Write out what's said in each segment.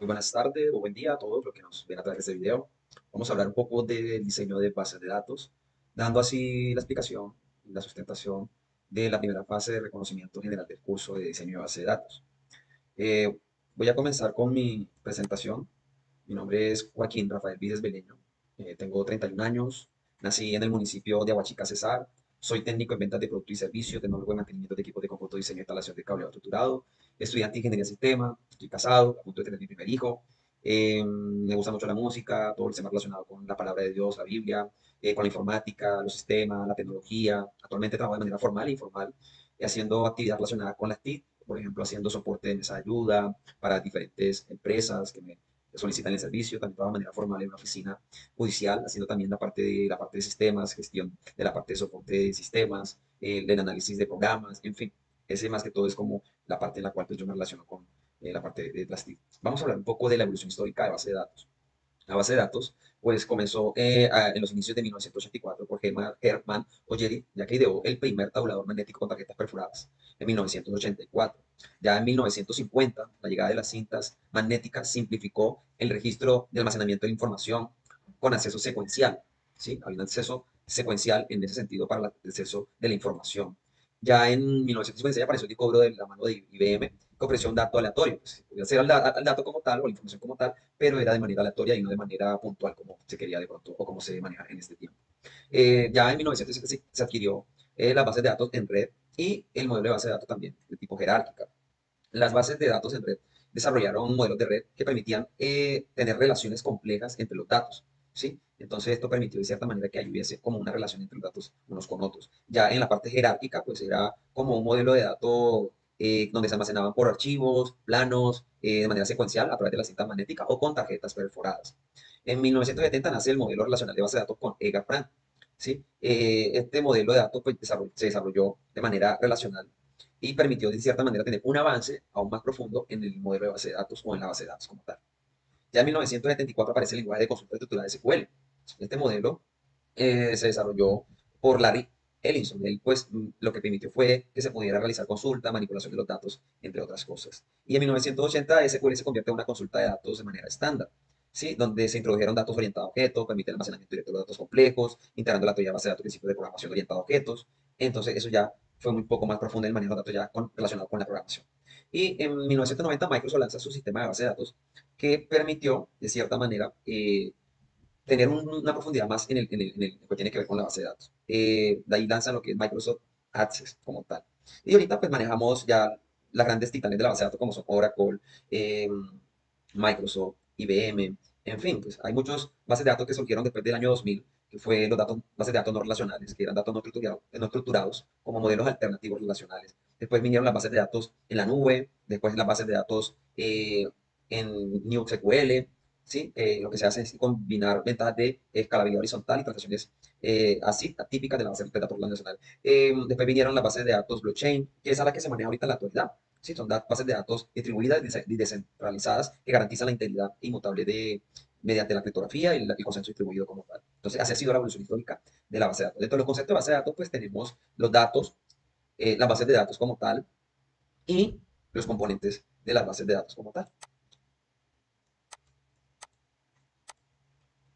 Muy buenas tardes o buen día a todos los que nos ven a través de este video. Vamos a hablar un poco del diseño de bases de datos, dando así la explicación y la sustentación de la primera fase de reconocimiento general del curso de diseño de base de datos. Eh, Voy a comenzar con mi presentación. Mi nombre es Joaquín Rafael Vides Beleño. Tengo 31 años. Nací en el municipio de Aguachica, Cesar. Soy técnico en ventas de productos y servicios, tecnólogo en mantenimiento de equipos de cómputo, diseño e instalación de cableado estructurado, estudiante de ingeniería de sistema. Estoy casado, a punto de tener mi primer hijo. Me gusta mucho la música, todo el tema relacionado con la palabra de Dios, la Biblia, con la informática, los sistemas, la tecnología. Actualmente trabajo de manera formal e informal, haciendo actividades relacionadas con las TIC, por ejemplo, haciendo soporte de mesa de ayuda para diferentes empresas que me solicitan el servicio. También trabajo de manera formal en una oficina judicial, haciendo también la parte de sistemas, gestión de la parte de soporte de sistemas, del análisis de programas, en fin. Ese más que todo es como la parte en la cual pues, yo me relaciono con la parte de las TIC. Vamos a hablar un poco de la evolución histórica de base de datos. La base de datos pues comenzó en los inicios de 1984 por Hermann Olleri, ya que ideó el primer tabulador magnético con tarjetas perforadas en 1984. Ya en 1950, la llegada de las cintas magnéticas simplificó el registro de almacenamiento de la información con acceso secuencial. ¿Sí? Había un acceso secuencial en ese sentido para el acceso de la información. Ya en 1956 apareció el cobro de la mano de IBM, que ofreció un dato aleatorio. Pues, podía ser el dato como tal o la información como tal, pero era de manera aleatoria y no de manera puntual como se quería de pronto o como se maneja en este tiempo. Ya en 1907 se adquirió las bases de datos en red y el modelo de base de datos también, de tipo jerárquica. Las bases de datos en red desarrollaron modelos de red que permitían tener relaciones complejas entre los datos, ¿sí? Entonces esto permitió de cierta manera que hubiese como una relación entre los datos unos con otros. Ya en la parte jerárquica, pues era como un modelo de datos donde se almacenaban por archivos, planos, de manera secuencial a través de la cinta magnética o con tarjetas perforadas. En 1970 nace el modelo relacional de base de datos con EGA-PRAN, ¿sí? Este modelo de datos pues, se desarrolló de manera relacional y permitió de cierta manera tener un avance aún más profundo en el modelo de base de datos o en la base de datos como tal. Ya en 1974 aparece el lenguaje de consulta estructurada SQL. Este modelo se desarrolló por Larry Ellison. Él, pues, lo que permitió fue que se pudiera realizar consulta, manipulación de los datos, entre otras cosas. Y en 1980 SQL se convierte en una consulta de datos de manera estándar, ¿sí? Donde se introdujeron datos orientados a objetos, permite el almacenamiento directo de los datos complejos, integrando la teoría de base de datos, principios de programación orientada a objetos. Entonces, eso ya fue muy poco más profundo en el manejo de datos ya relacionado con la programación. Y en 1990 Microsoft lanza su sistema de base de datos que permitió, de cierta manera, tener una profundidad más en lo que tiene que ver con la base de datos. De ahí lanzan lo que es Microsoft Access como tal. Y ahorita pues manejamos ya las grandes titanes de la base de datos como son Oracle, eh, Microsoft, IBM, en fin, pues hay muchos bases de datos que surgieron después del año 2000, que fue los datos, bases de datos no relacionales, que eran datos no estructurados como modelos alternativos relacionales. Después vinieron las bases de datos en la nube, después las bases de datos en NewSQL, ¿sí? Lo que se hace es combinar ventajas de escalabilidad horizontal y transacciones así, típicas de la base de datos relacional. Después vinieron las bases de datos blockchain, que es a la que se maneja ahorita en la actualidad. Sí, son bases de datos distribuidas y descentralizadas que garantizan la integridad inmutable mediante la criptografía y el consenso distribuido como tal. Entonces, así ha sido la evolución histórica de la base de datos. Dentro de los conceptos de base de datos, pues tenemos los datos, las bases de datos como tal y los componentes de las bases de datos como tal.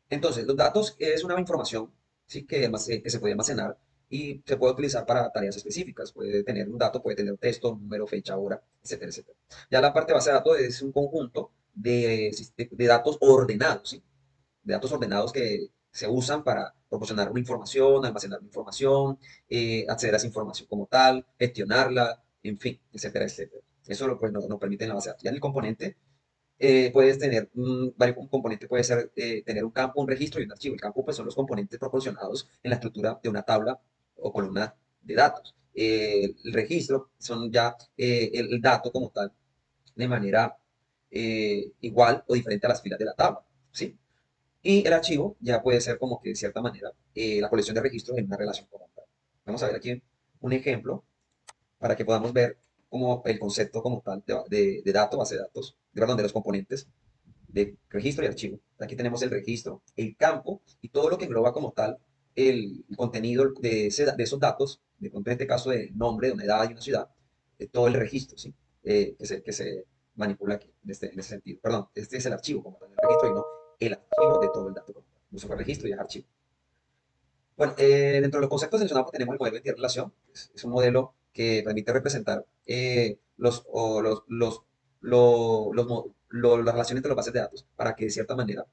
Entonces, los datos es una información, ¿sí? Que se puede almacenar y se puede utilizar para tareas específicas. Puede tener un dato, puede tener texto, número, fecha, hora, etcétera, etcétera. Ya la parte base de datos es un conjunto de datos ordenados, ¿sí? De datos ordenados que se usan para proporcionar una información, almacenar una información, acceder a esa información como tal, gestionarla, en fin, etcétera, etcétera. Eso lo, pues, nos permite en la base de datos. Ya en el componente puedes tener un componente, puede ser tener un campo, un registro y un archivo. El campo pues, son los componentes proporcionados en la estructura de una tabla o columna de datos. El registro son ya el dato como tal de manera igual o diferente a las filas de la tabla, ¿sí? Y el archivo ya puede ser como que de cierta manera la colección de registros en una relación como tal. Vamos a ver aquí un ejemplo para que podamos ver como el concepto como tal de dato, base de datos, de los componentes de registro y archivo. Aquí tenemos el registro, el campo y todo lo que engloba como tal el contenido de esos datos, en este caso de nombre, de una edad y una ciudad, todo el registro, ¿sí? Que se manipula aquí, en ese sentido. Perdón, este es el archivo como tal, el registro y no el archivo de todo el dato como tal. Uso fue registro y es archivo. Bueno, dentro de los conceptos mencionados pues, tenemos el modelo de entidad relación. Es un modelo que permite representar las relaciones entre las bases de datos para que de cierta manera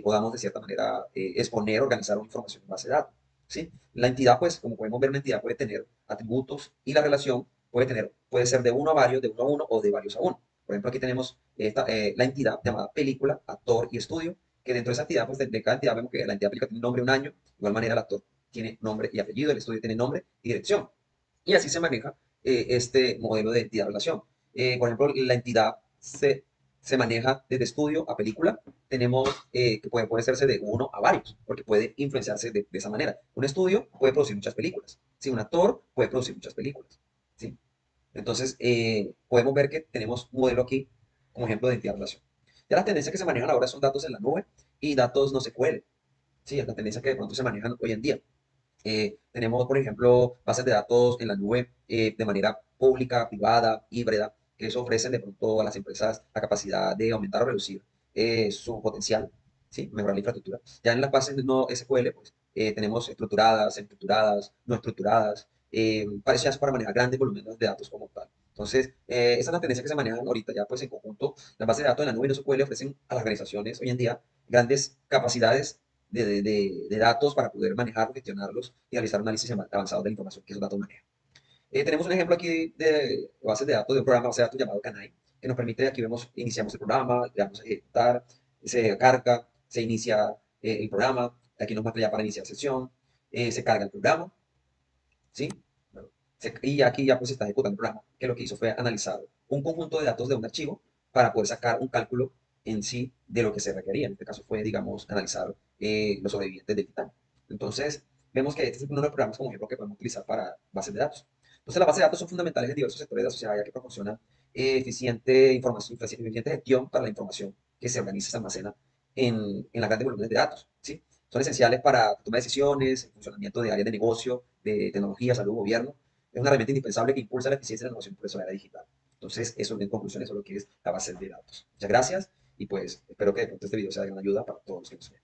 podamos de cierta manera exponer, organizar una información en base de datos. ¿Sí? La entidad, pues, como podemos ver, una entidad puede tener atributos y la relación puede ser de uno a varios, de uno a uno o de varios a uno. Por ejemplo, aquí tenemos la entidad llamada película, actor y estudio, que dentro de esa entidad, pues de cada entidad vemos que la entidad película tiene nombre, un año, de igual manera el actor tiene nombre y apellido, el estudio tiene nombre y dirección. Y así se maneja este modelo de entidad-relación. Por ejemplo, la entidad se maneja desde estudio a película. Tenemos que puede hacerse de uno a varios, porque puede influenciarse de esa manera. Un estudio puede producir muchas películas. ¿Sí? Un actor puede producir muchas películas. ¿Sí? Entonces, podemos ver que tenemos un modelo aquí como ejemplo de entidad-relación. Ya las tendencias que se manejan ahora son datos en la nube y datos no SQL. Sí, es la tendencia que de pronto se manejan hoy en día. Tenemos, por ejemplo, bases de datos en la nube de manera pública, privada, híbrida, que eso ofrecen de pronto a las empresas la capacidad de aumentar o reducir su potencial, ¿sí? Mejorar la infraestructura. Ya en las bases no SQL, pues tenemos estructuradas, estructuradas, no estructuradas, parecidas para manejar grandes volúmenes de datos como tal. Entonces, esa es la tendencia que se manejan ahorita ya pues en conjunto. Las bases de datos en la nube y no SQL ofrecen a las organizaciones hoy en día grandes capacidades de datos para poder manejarlos, gestionarlos y realizar análisis avanzados de la información que esos datos manejan. Tenemos un ejemplo aquí de bases de datos de un programa base de datos llamado Canai, que nos permite, aquí vemos, iniciamos el programa, le damos a ejecutar, se carga, se inicia el programa, aquí nos muestra ya para iniciar sesión, se carga el programa, ¿sí? Bueno, y aquí ya pues se está ejecutando el programa, que lo que hizo fue analizar un conjunto de datos de un archivo para poder sacar un cálculo en sí de lo que se requería. En este caso fue, digamos, analizar los sobrevivientes del Titanic. Entonces, vemos que este es uno de los programas como ejemplo que podemos utilizar para bases de datos. Entonces, las bases de datos son fundamentales en diversos sectores de la sociedad, ya que proporcionan eficiente información, eficiente gestión para la información que se organiza y se almacena en las grandes volúmenes de datos, ¿sí? Son esenciales para tomar decisiones, el funcionamiento de áreas de negocio, de tecnología, salud, gobierno. Es una herramienta indispensable que impulsa la eficiencia y la innovación por eso la era digital. Entonces, eso en conclusión, eso es lo que es la base de datos. Muchas gracias y pues espero que de pronto este video sea de gran ayuda para todos los que nos ven.